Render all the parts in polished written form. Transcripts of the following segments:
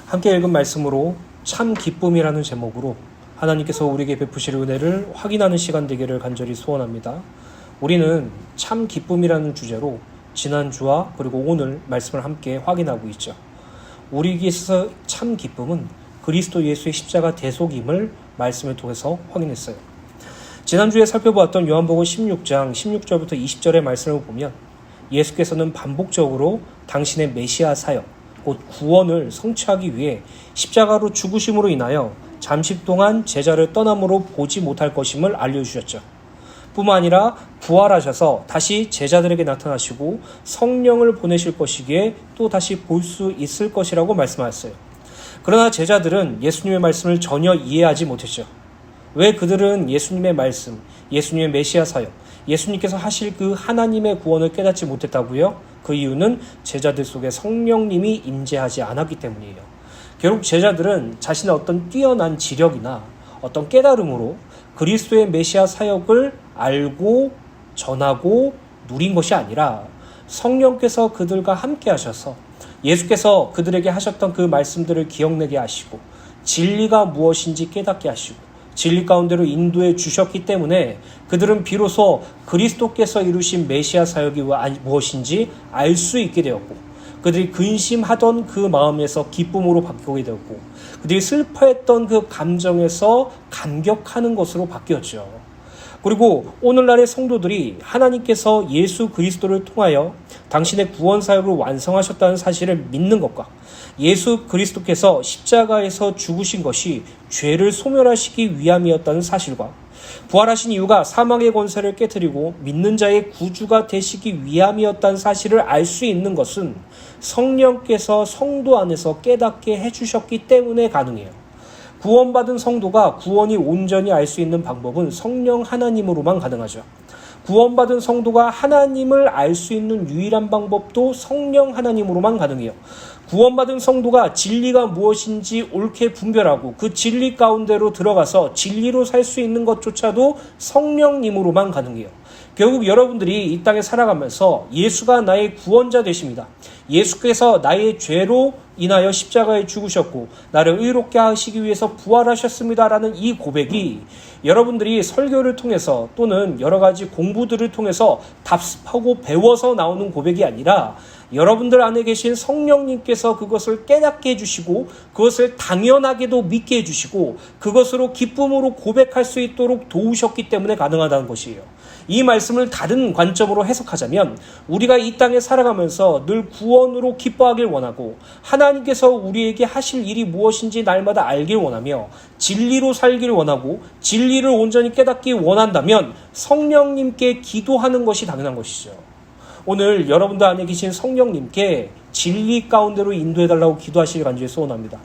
함께 읽은 말씀으로 참 기쁨이라는 제목으로 하나님께서 우리에게 베푸실 은혜를 확인하는 시간 되기를 간절히 소원합니다. 우리는 참 기쁨이라는 주제로 지난주와 그리고 오늘 말씀을 함께 확인하고 있죠. 우리에게서 참 기쁨은 그리스도 예수의 십자가 대속임을 말씀을 통해서 확인했어요. 지난주에 살펴보았던 요한복음 16장 16절부터 20절의 말씀을 보면 예수께서는 반복적으로 당신의 메시아 사역, 곧 구원을 성취하기 위해 십자가로 죽으심으로 인하여 잠시 동안 제자를 떠남으로 보지 못할 것임을 알려주셨죠. 뿐만 아니라 부활하셔서 다시 제자들에게 나타나시고 성령을 보내실 것이기에 또 다시 볼 수 있을 것이라고 말씀하셨어요. 그러나 제자들은 예수님의 말씀을 전혀 이해하지 못했죠. 왜 그들은 예수님의 말씀, 예수님의 메시아 사역, 예수님께서 하실 그 하나님의 구원을 깨닫지 못했다고요? 그 이유는 제자들 속에 성령님이 임재하지 않았기 때문이에요. 결국 제자들은 자신의 어떤 뛰어난 지력이나 어떤 깨달음으로 그리스도의 메시아 사역을 알고 전하고 누린 것이 아니라 성령께서 그들과 함께 하셔서 예수께서 그들에게 하셨던 그 말씀들을 기억내게 하시고 진리가 무엇인지 깨닫게 하시고 진리 가운데로 인도해 주셨기 때문에 그들은 비로소 그리스도께서 이루신 메시아 사역이 무엇인지 알 수 있게 되었고 그들이 근심하던 그 마음에서 기쁨으로 바뀌게 되었고 그들이 슬퍼했던 그 감정에서 감격하는 것으로 바뀌었죠. 그리고 오늘날의 성도들이 하나님께서 예수 그리스도를 통하여 당신의 구원 사역을 완성하셨다는 사실을 믿는 것과 예수 그리스도께서 십자가에서 죽으신 것이 죄를 소멸하시기 위함이었다는 사실과 부활하신 이유가 사망의 권세를 깨뜨리고 믿는 자의 구주가 되시기 위함이었다는 사실을 알 수 있는 것은 성령께서 성도 안에서 깨닫게 해주셨기 때문에 가능해요. 구원받은 성도가 구원이 온전히 알 수 있는 방법은 성령 하나님으로만 가능하죠. 구원받은 성도가 하나님을 알 수 있는 유일한 방법도 성령 하나님으로만 가능해요. 구원받은 성도가 진리가 무엇인지 옳게 분별하고 그 진리 가운데로 들어가서 진리로 살 수 있는 것조차도 성령님으로만 가능해요. 결국 여러분들이 이 땅에 살아가면서 예수가 나의 구원자 되십니다. 예수께서 나의 죄로 인하여 십자가에 죽으셨고 나를 의롭게 하시기 위해서 부활하셨습니다라는 이 고백이 여러분들이 설교를 통해서 또는 여러 가지 공부들을 통해서 답습하고 배워서 나오는 고백이 아니라 여러분들 안에 계신 성령님께서 그것을 깨닫게 해주시고 그것을 당연하게도 믿게 해주시고 그것으로 기쁨으로 고백할 수 있도록 도우셨기 때문에 가능하다는 것이에요. 이 말씀을 다른 관점으로 해석하자면 우리가 이 땅에 살아가면서 늘 구원으로 기뻐하길 원하고 하나님께서 우리에게 하실 일이 무엇인지 날마다 알길 원하며 진리로 살길 원하고 진리를 온전히 깨닫기 원한다면 성령님께 기도하는 것이 당연한 것이죠. 오늘 여러분들 안에 계신 성령님께 진리 가운데로 인도해달라고 기도하시길 간절히 소원합니다.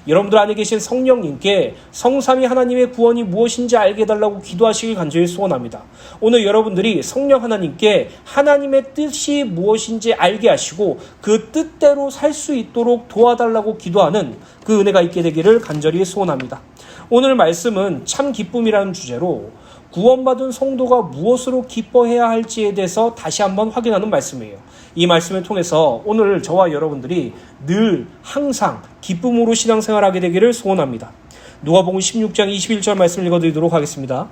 여러분들 안에 계신 성령님께 성삼위 하나님의 구원이 무엇인지 알게 해달라고 기도하시길 간절히 소원합니다. 오늘 여러분들이 성령 하나님께 하나님의 뜻이 무엇인지 알게 하시고 그 뜻대로 살 수 있도록 도와달라고 기도하는 그 은혜가 있게 되기를 간절히 소원합니다. 오늘 말씀은 참 기쁨이라는 주제로 구원받은 성도가 무엇으로 기뻐해야 할지에 대해서 다시 한번 확인하는 말씀이에요. 이 말씀을 통해서 오늘 저와 여러분들이 늘 항상 기쁨으로 신앙생활하게 되기를 소원합니다. 누가복음 16장 21절 말씀을 읽어드리도록 하겠습니다.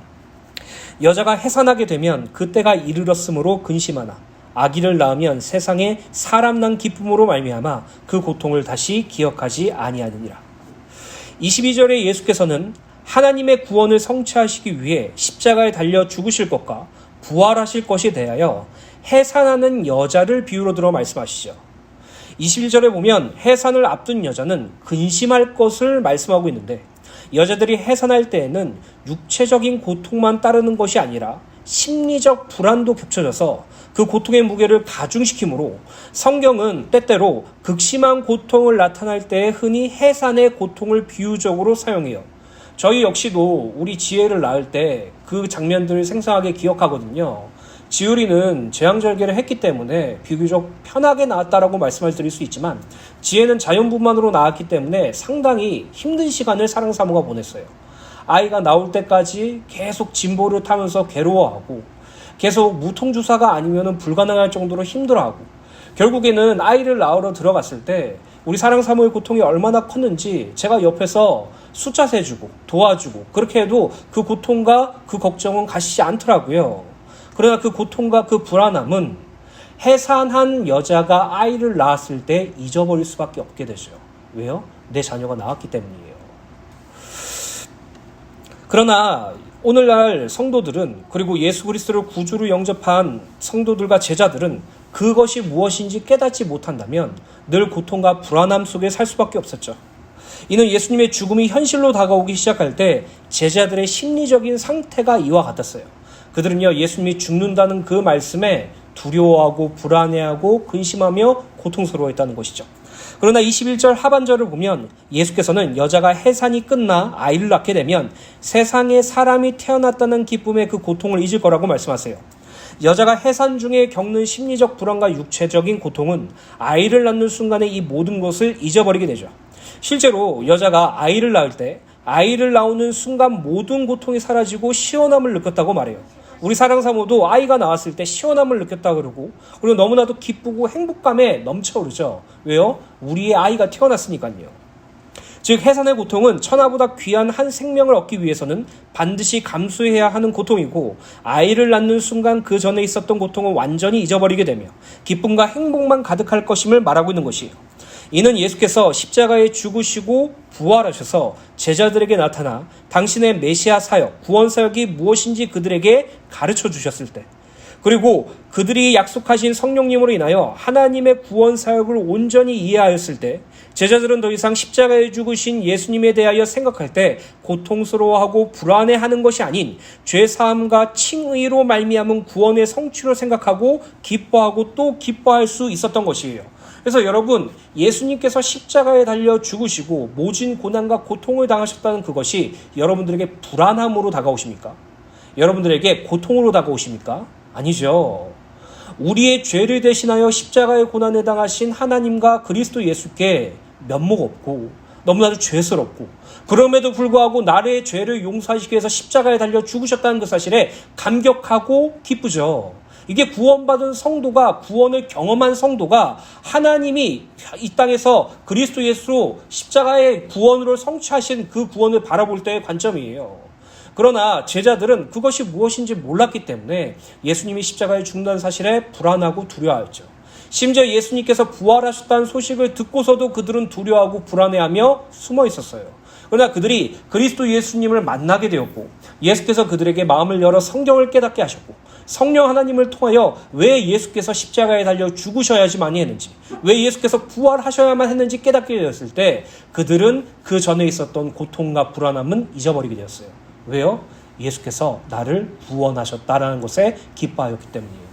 여자가 해산하게 되면 그때가 이르렀으므로 근심하나 아기를 낳으면 세상에 사람 난 기쁨으로 말미암아 그 고통을 다시 기억하지 아니하느니라. 22절에 예수께서는 하나님의 구원을 성취하시기 위해 십자가에 달려 죽으실 것과 부활하실 것에 대하여 해산하는 여자를 비유로 들어 말씀하시죠. 21절에 보면 해산을 앞둔 여자는 근심할 것을 말씀하고 있는데 여자들이 해산할 때에는 육체적인 고통만 따르는 것이 아니라 심리적 불안도 겹쳐져서 그 고통의 무게를 가중시키므로 성경은 때때로 극심한 고통을 나타날 때 흔히 해산의 고통을 비유적으로 사용해요. 저희 역시도 우리 지혜를 낳을 때 그 장면들을 생생하게 기억하거든요. 지율이는 제왕절개를 했기 때문에 비교적 편하게 낳았다라고 말씀을 드릴 수 있지만 지혜는 자연분만으로 낳았기 때문에 상당히 힘든 시간을 사랑사모가 보냈어요. 아이가 나올 때까지 계속 진보를 타면서 괴로워하고 계속 무통주사가 아니면 불가능할 정도로 힘들어하고 결국에는 아이를 낳으러 들어갔을 때 우리 사랑 사모의 고통이 얼마나 컸는지 제가 옆에서 숫자 세주고 도와주고 그렇게 해도 그 고통과 그 걱정은 가시지 않더라고요. 그러나 그 고통과 그 불안함은 해산한 여자가 아이를 낳았을 때 잊어버릴 수밖에 없게 되죠. 왜요? 내 자녀가 나왔기 때문이에요. 그러나 오늘날 성도들은, 그리고 예수 그리스도를 구주로 영접한 성도들과 제자들은 그것이 무엇인지 깨닫지 못한다면 늘 고통과 불안함 속에 살 수밖에 없었죠. 이는 예수님의 죽음이 현실로 다가오기 시작할 때 제자들의 심리적인 상태가 이와 같았어요. 그들은요, 예수님이 죽는다는 그 말씀에 두려워하고 불안해하고 근심하며 고통스러워했다는 것이죠. 그러나 21절 하반절을 보면 예수께서는 여자가 해산이 끝나 아이를 낳게 되면 세상에 사람이 태어났다는 기쁨의 그 고통을 잊을 거라고 말씀하세요. 여자가 해산 중에 겪는 심리적 불안과 육체적인 고통은 아이를 낳는 순간에 이 모든 것을 잊어버리게 되죠. 실제로 여자가 아이를 낳을 때 아이를 낳는 순간 모든 고통이 사라지고 시원함을 느꼈다고 말해요. 우리 사랑사모도 아이가 나왔을 때 시원함을 느꼈다 그러고, 그리고 너무나도 기쁘고 행복감에 넘쳐오르죠. 왜요? 우리의 아이가 태어났으니까요. 즉 해산의 고통은 천하보다 귀한 한 생명을 얻기 위해서는 반드시 감수해야 하는 고통이고, 아이를 낳는 순간 그 전에 있었던 고통은 완전히 잊어버리게 되며 기쁨과 행복만 가득할 것임을 말하고 있는 것이에요. 이는 예수께서 십자가에 죽으시고 부활하셔서 제자들에게 나타나 당신의 메시아 사역, 구원 사역이 무엇인지 그들에게 가르쳐 주셨을 때, 그리고 그들이 약속하신 성령님으로 인하여 하나님의 구원 사역을 온전히 이해하였을 때, 제자들은 더 이상 십자가에 죽으신 예수님에 대하여 생각할 때 고통스러워하고 불안해하는 것이 아닌 죄사함과 칭의로 말미암은 구원의 성취로 생각하고 기뻐하고 또 기뻐할 수 있었던 것이에요. 그래서 여러분, 예수님께서 십자가에 달려 죽으시고 모진 고난과 고통을 당하셨다는 그것이 여러분들에게 불안함으로 다가오십니까? 여러분들에게 고통으로 다가오십니까? 아니죠. 우리의 죄를 대신하여 십자가의 고난을 당하신 하나님과 그리스도 예수께 면목 없고 너무나도 죄스럽고, 그럼에도 불구하고 나의 죄를 용서하시기 위해서 십자가에 달려 죽으셨다는 그 사실에 감격하고 기쁘죠. 이게 구원받은 성도가, 구원을 경험한 성도가 하나님이 이 땅에서 그리스도 예수로 십자가의 구원으로 성취하신 그 구원을 바라볼 때의 관점이에요. 그러나 제자들은 그것이 무엇인지 몰랐기 때문에 예수님이 십자가에 죽는다는 사실에 불안하고 두려워했죠. 심지어 예수님께서 부활하셨다는 소식을 듣고서도 그들은 두려워하고 불안해하며 숨어 있었어요. 그러나 그들이 그리스도 예수님을 만나게 되었고, 예수께서 그들에게 마음을 열어 성경을 깨닫게 하셨고, 성령 하나님을 통하여 왜 예수께서 십자가에 달려 죽으셔야지만이 했는지, 왜 예수께서 부활하셔야만 했는지 깨닫게 되었을 때 그들은 그 전에 있었던 고통과 불안함은 잊어버리게 되었어요. 왜요? 예수께서 나를 구원하셨다라는 것에 기뻐하였기 때문이에요.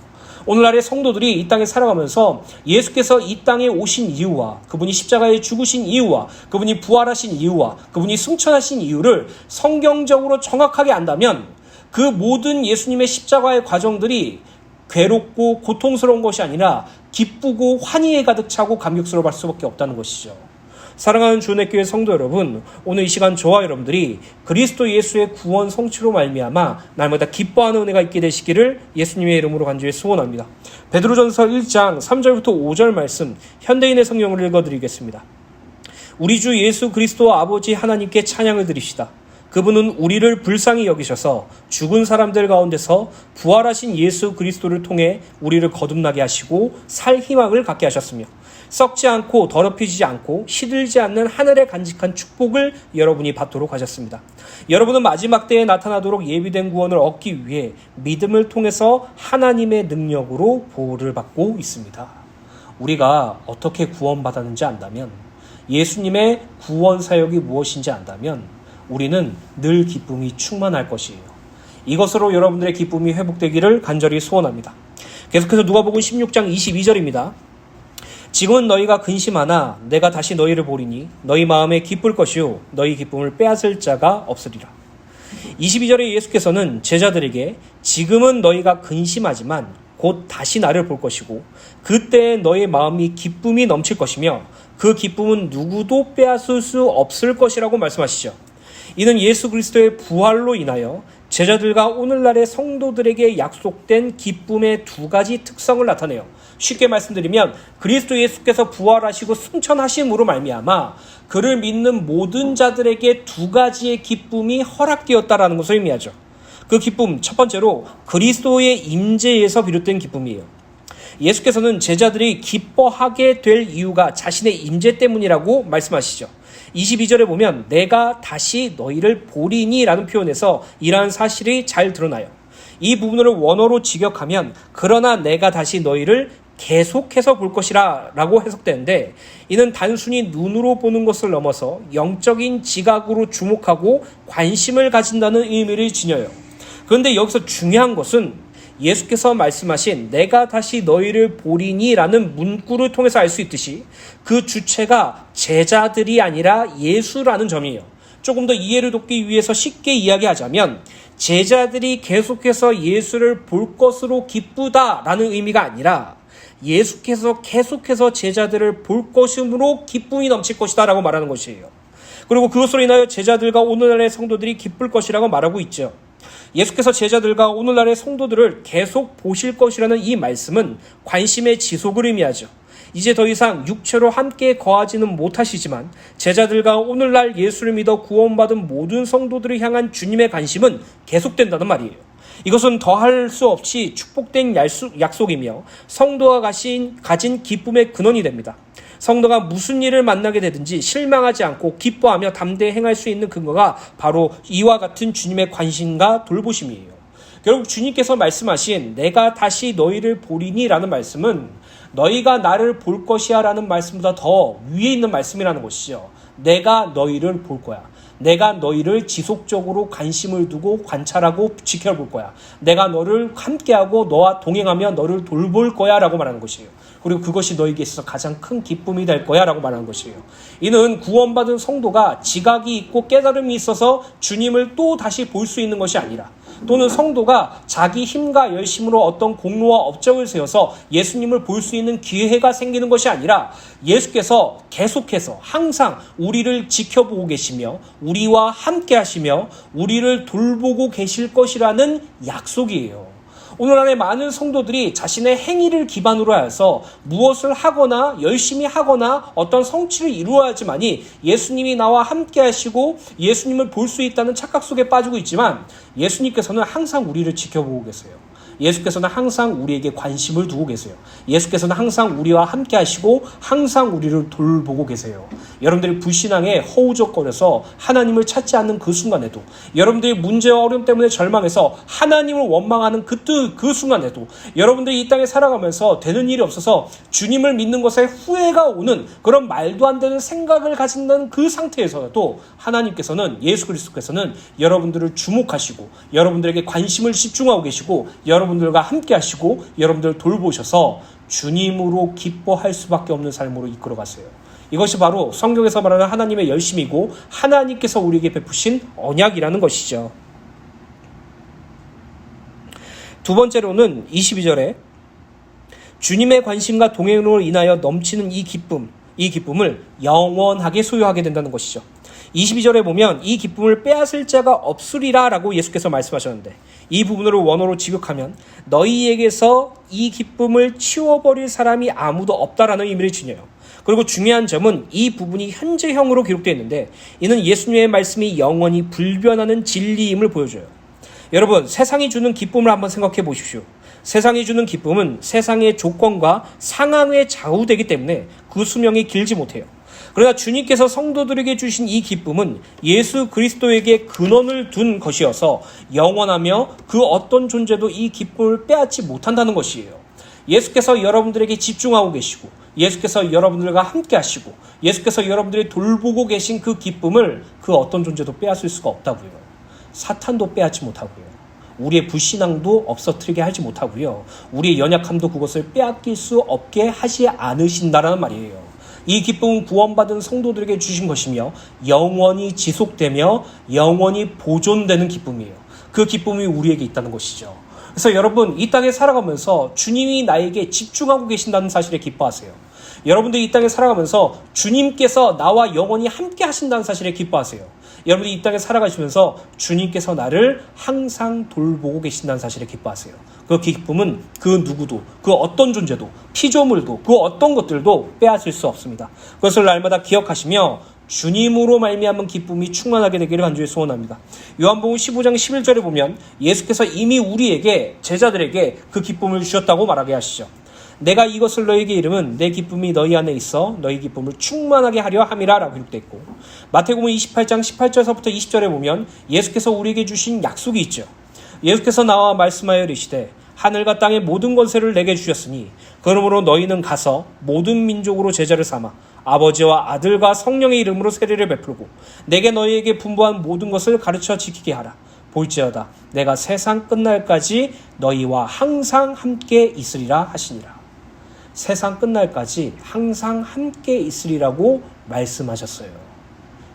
오늘날의 성도들이 이 땅에 살아가면서 예수께서 이 땅에 오신 이유와 그분이 십자가에 죽으신 이유와 그분이 부활하신 이유와 그분이 승천하신 이유를 성경적으로 정확하게 안다면 그 모든 예수님의 십자가의 과정들이 괴롭고 고통스러운 것이 아니라 기쁘고 환희에 가득 차고 감격스러워할 수밖에 없다는 것이죠. 사랑하는 주의 교회 성도 여러분, 오늘 이 시간 저와 여러분들이 그리스도 예수의 구원 성취로 말미암아 날마다 기뻐하는 은혜가 있게 되시기를 예수님의 이름으로 간절히 소원합니다. 베드로전서 1장 3절부터 5절 말씀, 현대인의 성경을 읽어드리겠습니다. 우리 주 예수 그리스도 아버지 하나님께 찬양을 드립시다. 그분은 우리를 불쌍히 여기셔서 죽은 사람들 가운데서 부활하신 예수 그리스도를 통해 우리를 거듭나게 하시고 살 희망을 갖게 하셨으며, 썩지 않고 더럽혀지지 않고 시들지 않는 하늘의 간직한 축복을 여러분이 받도록 하셨습니다. 여러분은 마지막 때에 나타나도록 예비된 구원을 얻기 위해 믿음을 통해서 하나님의 능력으로 보호를 받고 있습니다. 우리가 어떻게 구원받았는지 안다면, 예수님의 구원 사역이 무엇인지 안다면 우리는 늘 기쁨이 충만할 것이에요. 이것으로 여러분들의 기쁨이 회복되기를 간절히 소원합니다. 계속해서 누가복음 16장 22절입니다. 지금은 너희가 근심하나 내가 다시 너희를 보리니 너희 마음에 기쁠 것이요 너희 기쁨을 빼앗을 자가 없으리라. 22절에 예수께서는 제자들에게 지금은 너희가 근심하지만 곧 다시 나를 볼 것이고 그때에 너희 마음이 기쁨이 넘칠 것이며 그 기쁨은 누구도 빼앗을 수 없을 것이라고 말씀하시죠. 이는 예수 그리스도의 부활로 인하여 제자들과 오늘날의 성도들에게 약속된 기쁨의 두 가지 특성을 나타내요. 쉽게 말씀드리면 그리스도 예수께서 부활하시고 승천하심으로 말미암아 그를 믿는 모든 자들에게 두 가지의 기쁨이 허락되었다라는 것을 의미하죠. 그 기쁨, 첫 번째로 그리스도의 임재에서 비롯된 기쁨이에요. 예수께서는 제자들이 기뻐하게 될 이유가 자신의 임재 때문이라고 말씀하시죠. 22절에 보면 내가 다시 너희를 보리니 라는 표현에서 이러한 사실이 잘 드러나요. 이 부분을 원어로 직역하면 그러나 내가 다시 너희를 계속해서 볼 것이라 라고 해석되는데, 이는 단순히 눈으로 보는 것을 넘어서 영적인 지각으로 주목하고 관심을 가진다는 의미를 지녀요. 그런데 여기서 중요한 것은 예수께서 말씀하신 내가 다시 너희를 보리니 라는 문구를 통해서 알 수 있듯이 그 주체가 제자들이 아니라 예수라는 점이에요. 조금 더 이해를 돕기 위해서 쉽게 이야기하자면 제자들이 계속해서 예수를 볼 것으로 기쁘다라는 의미가 아니라 예수께서 계속해서 제자들을 볼 것이므로 기쁨이 넘칠 것이다 라고 말하는 것이에요. 그리고 그것으로 인하여 제자들과 오늘날의 성도들이 기쁠 것이라고 말하고 있죠. 예수께서 제자들과 오늘날의 성도들을 계속 보실 것이라는 이 말씀은 관심의 지속을 의미하죠. 이제 더 이상 육체로 함께 거하지는 못하시지만 제자들과 오늘날 예수를 믿어 구원받은 모든 성도들을 향한 주님의 관심은 계속된다는 말이에요. 이것은 더할 수 없이 축복된 약속이며 성도가 가진 기쁨의 근원이 됩니다. 성도가 무슨 일을 만나게 되든지 실망하지 않고 기뻐하며 담대히 행할 수 있는 근거가 바로 이와 같은 주님의 관심과 돌보심이에요. 결국 주님께서 말씀하신 내가 다시 너희를 보리니 라는 말씀은 너희가 나를 볼 것이야 라는 말씀보다 더 위에 있는 말씀이라는 것이죠. 내가 너희를 볼 거야. 내가 너희를 지속적으로 관심을 두고 관찰하고 지켜볼 거야. 내가 너를 함께하고 너와 동행하며 너를 돌볼 거야 라고 말하는 것이에요. 그리고 그것이 너에게 있어서 가장 큰 기쁨이 될 거야 라고 말하는 것이에요. 이는 구원받은 성도가 지각이 있고 깨달음이 있어서 주님을 또 다시 볼 수 있는 것이 아니라, 또는 성도가 자기 힘과 열심으로 어떤 공로와 업적을 세워서 예수님을 볼 수 있는 기회가 생기는 것이 아니라 예수께서 계속해서 항상 우리를 지켜보고 계시며 우리와 함께 하시며 우리를 돌보고 계실 것이라는 약속이에요. 오늘날의 많은 성도들이 자신의 행위를 기반으로 해서 무엇을 하거나 열심히 하거나 어떤 성취를 이루어야 하지만이 예수님이 나와 함께 하시고 예수님을 볼 수 있다는 착각 속에 빠지고 있지만, 예수님께서는 항상 우리를 지켜보고 계세요. 예수께서는 항상 우리에게 관심을 두고 계세요. 예수께서는 항상 우리와 함께 하시고 항상 우리를 돌보고 계세요. 여러분들이 불신앙에 허우적거려서 하나님을 찾지 않는 그 순간에도, 여러분들이 문제와 어려움 때문에 절망해서 하나님을 원망하는 그 순간에도, 여러분들이 이 땅에 살아가면서 되는 일이 없어서 주님을 믿는 것에 후회가 오는 그런 말도 안 되는 생각을 가진다는 그 상태에서도 하나님께서는, 예수 그리스도께서는 여러분들을 주목하시고 여러분들에게 관심을 집중하고 계시고 여러분들과 함께 하시고 여러분들을 돌보셔서 주님으로 기뻐할 수밖에 없는 삶으로 이끌어 가세요. 이것이 바로 성경에서 말하는 하나님의 열심이고 하나님께서 우리에게 베푸신 언약이라는 것이죠. 두 번째로는 22절에 주님의 관심과 동행으로 인하여 넘치는 이 기쁨을 영원하게 소유하게 된다는 것이죠. 22절에 보면 이 기쁨을 빼앗을 자가 없으리라 라고 예수께서 말씀하셨는데, 이 부분을 원어로 직역하면 너희에게서 이 기쁨을 치워버릴 사람이 아무도 없다라는 의미를 지녀요. 그리고 중요한 점은 이 부분이 현재형으로 기록되어 있는데, 이는 예수님의 말씀이 영원히 불변하는 진리임을 보여줘요. 여러분, 세상이 주는 기쁨을 한번 생각해 보십시오. 세상이 주는 기쁨은 세상의 조건과 상황에 좌우되기 때문에 그 수명이 길지 못해요. 그러나 주님께서 성도들에게 주신 이 기쁨은 예수 그리스도에게 근원을 둔 것이어서 영원하며 그 어떤 존재도 이 기쁨을 빼앗지 못한다는 것이에요. 예수께서 여러분들에게 집중하고 계시고 예수께서 여러분들과 함께 하시고 예수께서 여러분들이 돌보고 계신 그 기쁨을 그 어떤 존재도 빼앗을 수가 없다고요. 사탄도 빼앗지 못하고요. 우리의 불신앙도 없어뜨리게 하지 못하고요. 우리의 연약함도 그것을 빼앗길 수 없게 하지 않으신다라는 말이에요. 이 기쁨은 구원받은 성도들에게 주신 것이며 영원히 지속되며 영원히 보존되는 기쁨이에요. 그 기쁨이 우리에게 있다는 것이죠. 그래서 여러분, 이 땅에 살아가면서 주님이 나에게 집중하고 계신다는 사실에 기뻐하세요. 여러분들이 이 땅에 살아가면서 주님께서 나와 영원히 함께 하신다는 사실에 기뻐하세요. 여러분들이 이 땅에 살아가시면서 주님께서 나를 항상 돌보고 계신다는 사실에 기뻐하세요. 그 기쁨은 그 누구도, 그 어떤 존재도, 피조물도, 그 어떤 것들도 빼앗을 수 없습니다. 그것을 날마다 기억하시며 주님으로 말미암은 기쁨이 충만하게 되기를 간절히 소원합니다. 요한복음 15장 11절에 보면 예수께서 이미 우리에게, 제자들에게 그 기쁨을 주셨다고 말하게 하시죠. 내가 이것을 너희에게 이름은 내 기쁨이 너희 안에 있어 너희 기쁨을 충만하게 하려 함이라 라고 기록되어 있고, 마태복음 28장 18절에서부터 20절에 보면 예수께서 우리에게 주신 약속이 있죠. 예수께서 나와 말씀하여 이르시되 하늘과 땅의 모든 권세를 내게 주셨으니 그러므로 너희는 가서 모든 민족으로 제자를 삼아 아버지와 아들과 성령의 이름으로 세례를 베풀고 내게 너희에게 분부한 모든 것을 가르쳐 지키게 하라. 볼지어다 내가 세상 끝날까지 너희와 항상 함께 있으리라 하시니라. 세상 끝날까지 항상 함께 있으리라고 말씀하셨어요.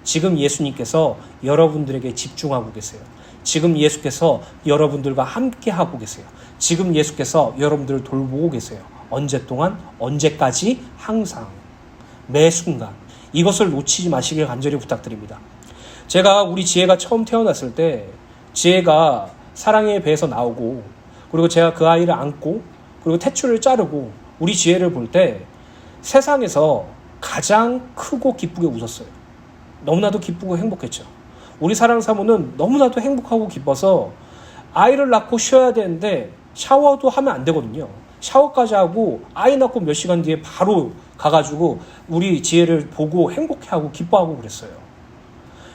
지금 예수님께서 여러분들에게 집중하고 계세요. 지금 예수께서 여러분들과 함께 하고 계세요. 지금 예수께서 여러분들을 돌보고 계세요. 언제 동안? 언제까지? 항상. 매 순간. 이것을 놓치지 마시길 간절히 부탁드립니다. 제가 우리 지혜가 처음 태어났을 때 지혜가 사랑의 배에서 나오고, 그리고 제가 그 아이를 안고, 그리고 탯줄을 자르고 우리 지혜를 볼 때 세상에서 가장 크고 기쁘게 웃었어요. 너무나도 기쁘고 행복했죠. 우리 사랑 사모는 너무나도 행복하고 기뻐서 아이를 낳고 쉬어야 되는데 샤워도 하면 안 되거든요. 샤워까지 하고 아이 낳고 몇 시간 뒤에 바로 가가지고 우리 지혜를 보고 행복해하고 기뻐하고 그랬어요.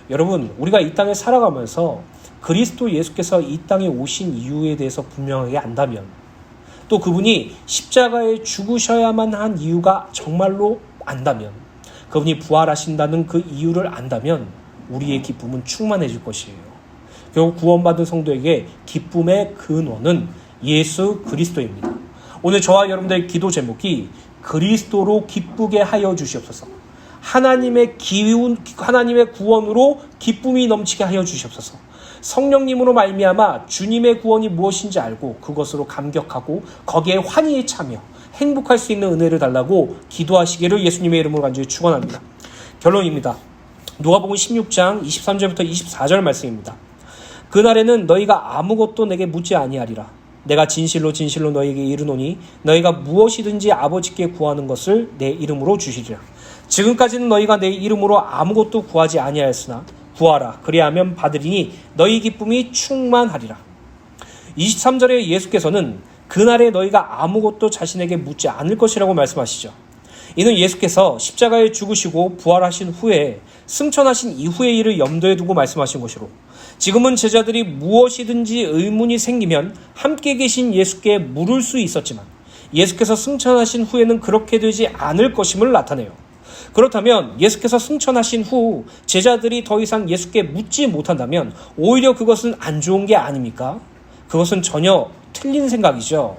여러분, 우리가 이 땅에 살아가면서 그리스도 예수께서 이 땅에 오신 이유에 대해서 분명하게 안다면, 또 그분이 십자가에 죽으셔야만 한 이유가 정말로 안다면, 그분이 부활하신다는 그 이유를 안다면 우리의 기쁨은 충만해질 것이에요. 결국 구원받은 성도에게 기쁨의 근원은 예수 그리스도입니다. 오늘 저와 여러분들의 기도 제목이 그리스도로 기쁘게 하여 주시옵소서. 하나님의 구원으로 기쁨이 넘치게 하여 주시옵소서. 성령님으로 말미암아 주님의 구원이 무엇인지 알고 그것으로 감격하고 거기에 환희에 참여 행복할 수 있는 은혜를 달라고 기도하시기를 예수님의 이름으로 간절히 축원합니다. 결론입니다. 누가복음 16장 23절부터 24절 말씀입니다. 그날에는 너희가 아무것도 내게 묻지 아니하리라. 내가 진실로 진실로 너희에게 이르노니 너희가 무엇이든지 아버지께 구하는 것을 내 이름으로 주시리라. 지금까지는 너희가 내 이름으로 아무것도 구하지 아니하였으나 구하라. 그리하면 받으리니 너희 기쁨이 충만하리라. 23절에 예수께서는 그날에 너희가 아무것도 자신에게 묻지 않을 것이라고 말씀하시죠. 이는 예수께서 십자가에 죽으시고 부활하신 후에 승천하신 이후의 일을 염두에 두고 말씀하신 것이로, 지금은 제자들이 무엇이든지 의문이 생기면 함께 계신 예수께 물을 수 있었지만 예수께서 승천하신 후에는 그렇게 되지 않을 것임을 나타내요. 그렇다면 예수께서 승천하신 후 제자들이 더 이상 예수께 묻지 못한다면 오히려 그것은 안 좋은 게 아닙니까? 그것은 전혀 틀린 생각이죠.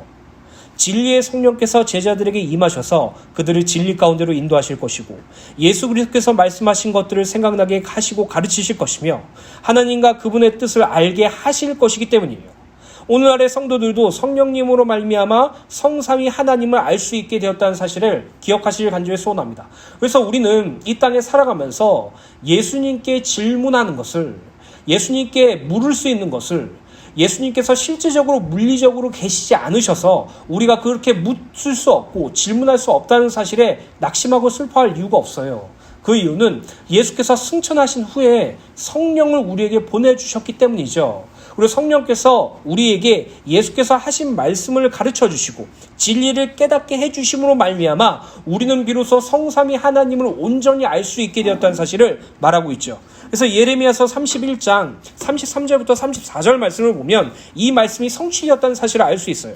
진리의 성령께서 제자들에게 임하셔서 그들을 진리 가운데로 인도하실 것이고, 예수 그리스도께서 말씀하신 것들을 생각나게 하시고 가르치실 것이며 하나님과 그분의 뜻을 알게 하실 것이기 때문이에요. 오늘날의 성도들도 성령님으로 말미암아 성삼위 하나님을 알 수 있게 되었다는 사실을 기억하시길 간절히 소원합니다. 그래서 우리는 이 땅에 살아가면서 예수님께 질문하는 것을, 예수님께 물을 수 있는 것을, 예수님께서 실제적으로 물리적으로 계시지 않으셔서 우리가 그렇게 묻을 수 없고 질문할 수 없다는 사실에 낙심하고 슬퍼할 이유가 없어요. 그 이유는 예수께서 승천하신 후에 성령을 우리에게 보내주셨기 때문이죠. 그리고 성령께서 우리에게 예수께서 하신 말씀을 가르쳐 주시고 진리를 깨닫게 해주심으로 말미암아 우리는 비로소 성삼위 하나님을 온전히 알 수 있게 되었다는 사실을 말하고 있죠. 그래서 예레미야서 31장 33절부터 34절 말씀을 보면 이 말씀이 성취되었다는 사실을 알 수 있어요.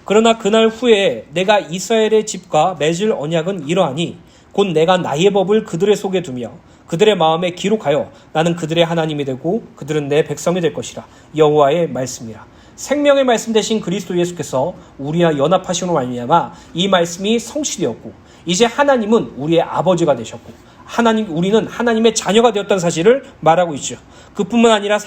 그러나 그날 후에 내가 이스라엘의 집과 맺을 언약은 이러하니 곧 내가 나의 법을 그들의 속에 두며 그들의 마음에 기록하여 나는 그들의 하나님이 되고 그들은 내 백성이 될 것이라. 여호와의 말씀이라. 생명의 말씀 되신 그리스도 예수께서 우리와 연합하심으로 말미암아 이 말씀이 성취되었고 이제 하나님은 우리의 아버지가 되셨고 우리는 하나님의 자녀가 되었다는 사실을 말하고 있죠. 그뿐만 아니라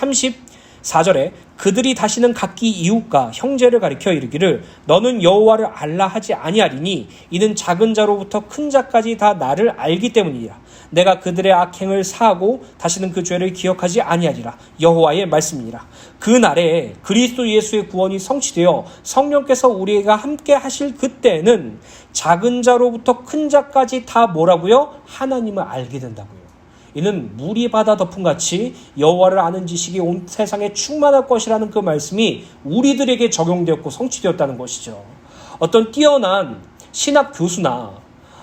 4절에 그들이 다시는 각기 이웃과 형제를 가리켜 이르기를 너는 여호와를 알라 하지 아니하리니 이는 작은 자로부터 큰 자까지 다 나를 알기 때문이라. 내가 그들의 악행을 사하고 다시는 그 죄를 기억하지 아니하리라. 여호와의 말씀이니라. 그 날에 그리스도 예수의 구원이 성취되어 성령께서 우리가 함께 하실 그때는 작은 자로부터 큰 자까지 다 뭐라고요? 하나님을 알게 된다고요. 이는 물이 바다 덮음같이 여호와를 아는 지식이 온 세상에 충만할 것이라는 그 말씀이 우리들에게 적용되었고 성취되었다는 것이죠. 어떤 뛰어난 신학 교수나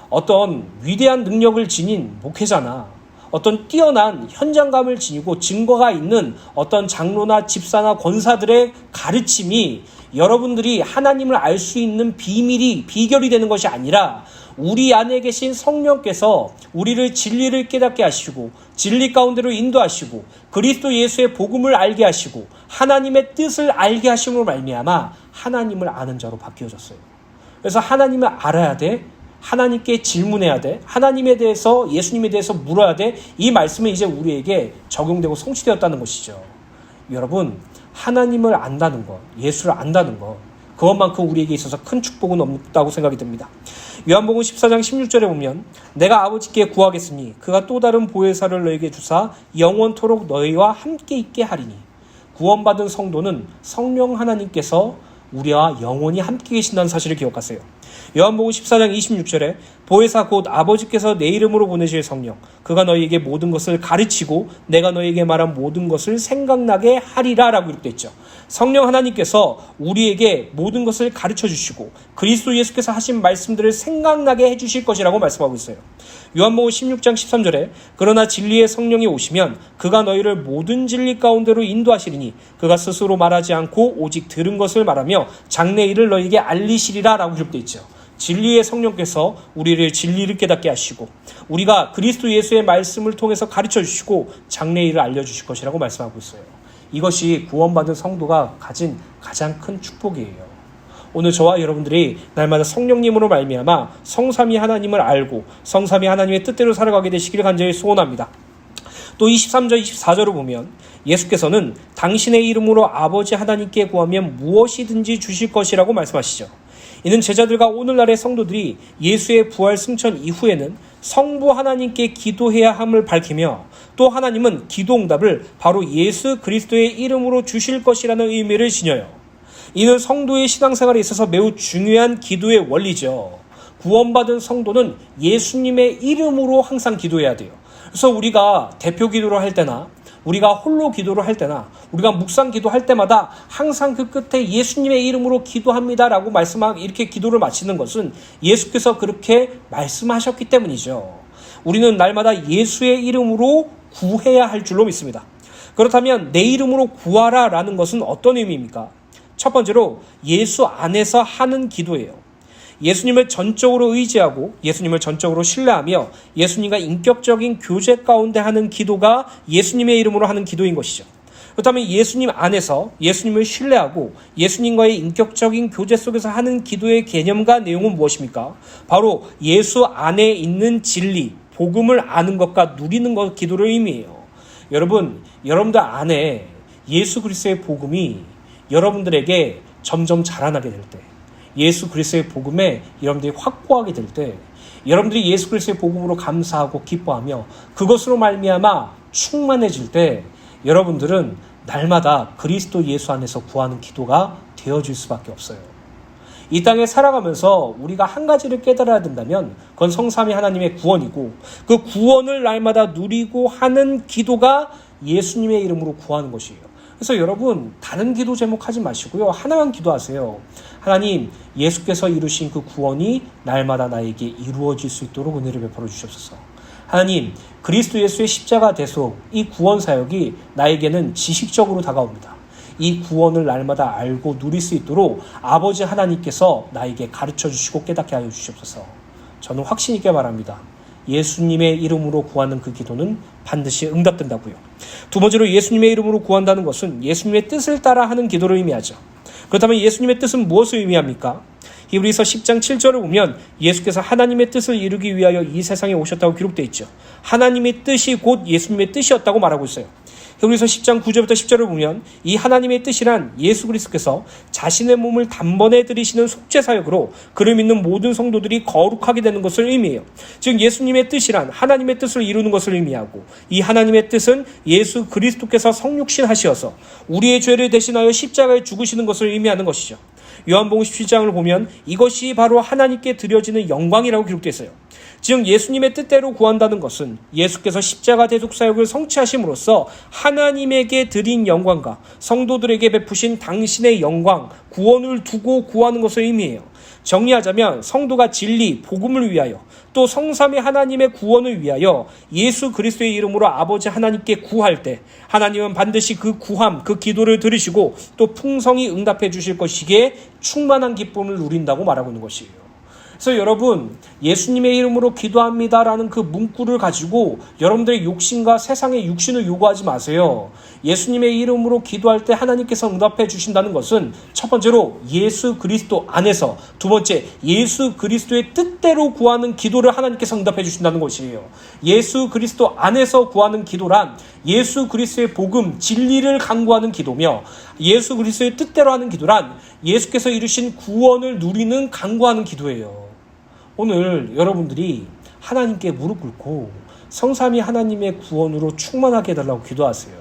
어떤 위대한 능력을 지닌 목회자나 어떤 뛰어난 현장감을 지니고 증거가 있는 어떤 장로나 집사나 권사들의 가르침이 여러분들이 하나님을 알 수 있는 비결이 되는 것이 아니라 우리 안에 계신 성령께서 우리를 진리를 깨닫게 하시고 진리 가운데로 인도하시고 그리스도 예수의 복음을 알게 하시고 하나님의 뜻을 알게 하심으로 말미암아 하나님을 아는 자로 바뀌어졌어요. 그래서 하나님을 알아야 돼. 하나님께 질문해야 돼. 하나님에 대해서 예수님에 대해서 물어야 돼. 이 말씀은 이제 우리에게 적용되고 성취되었다는 것이죠. 여러분, 하나님을 안다는 것, 예수를 안다는 것, 그것만큼 우리에게 있어서 큰 축복은 없다고 생각이 듭니다. 요한복음 14장 16절에 보면 내가 아버지께 구하겠으니 그가 또 다른 보혜사를 너에게 주사 영원토록 너희와 함께 있게 하리니. 구원받은 성도는 성령 하나님께서 우리와 영원히 함께 계신다는 사실을 기억하세요. 요한복음 14장 26절에 보혜사 곧 아버지께서 내 이름으로 보내실 성령 그가 너희에게 모든 것을 가르치고 내가 너희에게 말한 모든 것을 생각나게 하리라 라고 이렇게 있죠. 성령 하나님께서 우리에게 모든 것을 가르쳐 주시고 그리스도 예수께서 하신 말씀들을 생각나게 해주실 것이라고 말씀하고 있어요. 요한복음 16장 13절에 그러나 진리의 성령이 오시면 그가 너희를 모든 진리 가운데로 인도하시리니 그가 스스로 말하지 않고 오직 들은 것을 말하며 장래 일을 너희에게 알리시리라 라고 기록되어 있죠. 진리의 성령께서 우리를 진리를 깨닫게 하시고 우리가 그리스도 예수의 말씀을 통해서 가르쳐 주시고 장래 일을 알려주실 것이라고 말씀하고 있어요. 이것이 구원받은 성도가 가진 가장 큰 축복이에요. 오늘 저와 여러분들이 날마다 성령님으로 말미암아 성삼위 하나님을 알고 성삼위 하나님의 뜻대로 살아가게 되시기를 간절히 소원합니다. 또 23절 24절을 보면 예수께서는 당신의 이름으로 아버지 하나님께 구하면 무엇이든지 주실 것이라고 말씀하시죠. 이는 제자들과 오늘날의 성도들이 예수의 부활 승천 이후에는 성부 하나님께 기도해야 함을 밝히며 또 하나님은 기도 응답을 바로 예수 그리스도의 이름으로 주실 것이라는 의미를 지녀요. 이는 성도의 신앙생활에 있어서 매우 중요한 기도의 원리죠. 구원받은 성도는 예수님의 이름으로 항상 기도해야 돼요. 그래서 우리가 대표 기도를 할 때나 우리가 홀로 기도를 할 때나 우리가 묵상 기도할 때마다 항상 그 끝에 예수님의 이름으로 기도합니다라고 이렇게 기도를 마치는 것은 예수께서 그렇게 말씀하셨기 때문이죠. 우리는 날마다 예수의 이름으로 구해야 할 줄로 믿습니다. 그렇다면 내 이름으로 구하라 라는 것은 어떤 의미입니까? 첫 번째로 예수 안에서 하는 기도예요. 예수님을 전적으로 의지하고 예수님을 전적으로 신뢰하며 예수님과 인격적인 교제 가운데 하는 기도가 예수님의 이름으로 하는 기도인 것이죠. 그렇다면 예수님 안에서 예수님을 신뢰하고 예수님과의 인격적인 교제 속에서 하는 기도의 개념과 내용은 무엇입니까? 바로 예수 안에 있는 진리, 복음을 아는 것과 누리는 것 기도를 의미해요. 여러분들 안에 예수 그리스도의 복음이 여러분들에게 점점 자라나게 될 때, 예수 그리스도의 복음에 여러분들이 확고하게 될 때, 여러분들이 예수 그리스도의 복음으로 감사하고 기뻐하며 그것으로 말미암아 충만해질 때 여러분들은 날마다 그리스도 예수 안에서 구하는 기도가 되어질 수밖에 없어요. 이 땅에 살아가면서 우리가 한 가지를 깨달아야 된다면 그건 성삼위 하나님의 구원이고 그 구원을 날마다 누리고 하는 기도가 예수님의 이름으로 구하는 것이에요. 그래서 여러분 다른 기도 제목 하지 마시고요. 하나만 기도하세요. 하나님, 예수께서 이루신 그 구원이 날마다 나에게 이루어질 수 있도록 은혜를 베풀어 주시옵소서. 하나님, 그리스도 예수의 십자가 대속 이 구원 사역이 나에게는 지식적으로 다가옵니다. 이 구원을 날마다 알고 누릴 수 있도록 아버지 하나님께서 나에게 가르쳐 주시고 깨닫게 하여 주시옵소서. 저는 확신 있게 말합니다. 예수님의 이름으로 구하는 그 기도는 반드시 응답된다고요. 두 번째로 예수님의 이름으로 구한다는 것은 예수님의 뜻을 따라 하는 기도를 의미하죠. 그렇다면 예수님의 뜻은 무엇을 의미합니까? 히브리서 10장 7절을 보면 예수께서 하나님의 뜻을 이루기 위하여 이 세상에 오셨다고 기록되어 있죠. 하나님의 뜻이 곧 예수님의 뜻이었다고 말하고 있어요. 히브리서 10장 9절부터 10절을 보면 이 하나님의 뜻이란 예수 그리스도께서 자신의 몸을 단번에 들이시는 속죄 사역으로 그를 믿는 모든 성도들이 거룩하게 되는 것을 의미해요. 즉 예수님의 뜻이란 하나님의 뜻을 이루는 것을 의미하고, 이 하나님의 뜻은 예수 그리스도께서 성육신 하시어서 우리의 죄를 대신하여 십자가에 죽으시는 것을 의미하는 것이죠. 요한복음 17장을 보면 이것이 바로 하나님께 드려지는 영광이라고 기록되어 있어요. 즉 예수님의 뜻대로 구한다는 것은 예수께서 십자가 대속 사역을 성취하심으로써 하나님에게 드린 영광과 성도들에게 베푸신 당신의 영광, 구원을 두고 구하는 것을 의미해요. 정리하자면 성도가 진리, 복음을 위하여 또 성삼위 하나님의 구원을 위하여 예수 그리스도의 이름으로 아버지 하나님께 구할 때 하나님은 반드시 그 구함, 그 기도를 들으시고 또 풍성히 응답해 주실 것이기에 충만한 기쁨을 누린다고 말하고 있는 것이에요. 그래서 여러분, 예수님의 이름으로 기도합니다라는 그 문구를 가지고 여러분들의 욕심과 세상의 육신을 요구하지 마세요. 예수님의 이름으로 기도할 때 하나님께서 응답해 주신다는 것은 첫 번째로 예수 그리스도 안에서, 두 번째 예수 그리스도의 뜻대로 구하는 기도를 하나님께서 응답해 주신다는 것이에요. 예수 그리스도 안에서 구하는 기도란 예수 그리스도의 복음, 진리를 간구하는 기도며, 예수 그리스도의 뜻대로 하는 기도란 예수께서 이루신 구원을 누리는 간구하는 기도예요. 오늘 여러분들이 하나님께 무릎 꿇고 성삼위 하나님의 구원으로 충만하게 해달라고 기도하세요.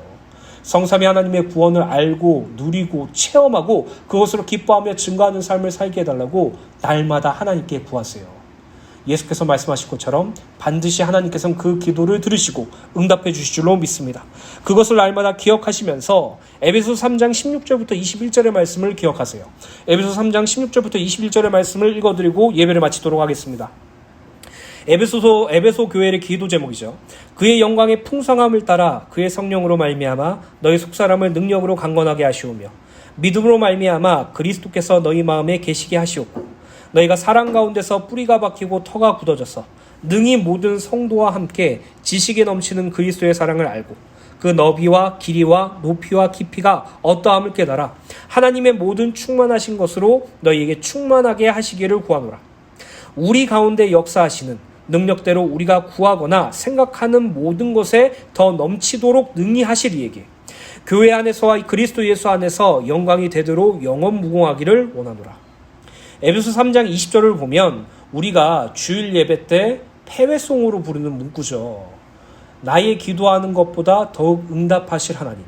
성삼위 하나님의 구원을 알고 누리고 체험하고 그것으로 기뻐하며 증거하는 삶을 살게 해달라고 날마다 하나님께 구하세요. 예수께서 말씀하신 것처럼 반드시 하나님께서는 그 기도를 들으시고 응답해 주실 줄로 믿습니다. 그것을 날마다 기억하시면서 에베소 3장 16절부터 21절의 말씀을 기억하세요. 에베소 3장 16절부터 21절의 말씀을 읽어드리고 예배를 마치도록 하겠습니다. 에베소 교회의 기도 제목이죠. 그의 영광의 풍성함을 따라 그의 성령으로 말미암아 너희 속사람을 능력으로 강건하게 하시오며 믿음으로 말미암아 그리스도께서 너희 마음에 계시게 하시옵고 너희가 사랑 가운데서 뿌리가 박히고 터가 굳어져서 능히 모든 성도와 함께 지식에 넘치는 그리스도의 사랑을 알고 그 너비와 길이와 높이와 깊이가 어떠함을 깨달아 하나님의 모든 충만하신 것으로 너희에게 충만하게 하시기를 구하노라. 우리 가운데 역사하시는 능력대로 우리가 구하거나 생각하는 모든 것에 더 넘치도록 능히 하실 이에게 교회 안에서와 그리스도 예수 안에서 영광이 되도록 영원 무궁하기를 원하노라. 에베소 3장 20절을 보면 우리가 주일 예배 때 패회송으로 부르는 문구죠. 나의 기도하는 것보다 더욱 응답하실 하나님,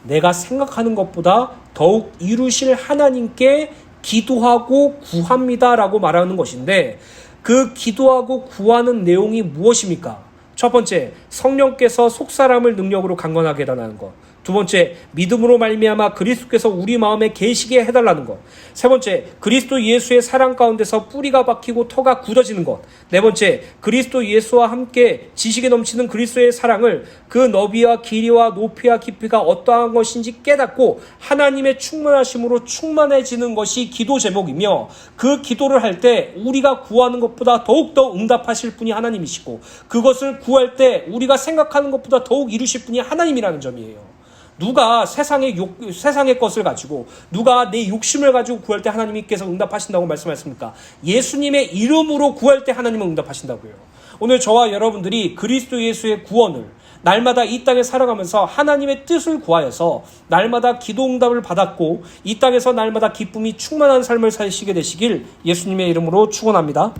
내가 생각하는 것보다 더욱 이루실 하나님께 기도하고 구합니다라고 말하는 것인데, 그 기도하고 구하는 내용이 무엇입니까? 첫 번째, 성령께서 속사람을 능력으로 강건하게 해달라는 것. 두 번째, 믿음으로 말미암아 그리스도께서 우리 마음에 계시게 해달라는 것. 세 번째, 그리스도 예수의 사랑 가운데서 뿌리가 박히고 터가 굳어지는 것. 네 번째, 그리스도 예수와 함께 지식에 넘치는 그리스도의 사랑을 그 너비와 길이와 높이와 깊이가 어떠한 것인지 깨닫고 하나님의 충만하심으로 충만해지는 것이 기도 제목이며, 그 기도를 할 때 우리가 구하는 것보다 더욱더 응답하실 분이 하나님이시고 그것을 구할 때 우리가 생각하는 것보다 더욱 이루실 분이 하나님이라는 점이에요. 누가 세상의 것을 가지고, 누가 내 욕심을 가지고 구할 때 하나님께서 응답하신다고 말씀하셨습니까? 예수님의 이름으로 구할 때 하나님은 응답하신다고요. 오늘 저와 여러분들이 그리스도 예수의 구원을 날마다 이 땅에 살아가면서 하나님의 뜻을 구하여서 날마다 기도 응답을 받았고 이 땅에서 날마다 기쁨이 충만한 삶을 사시게 되시길 예수님의 이름으로 축원합니다.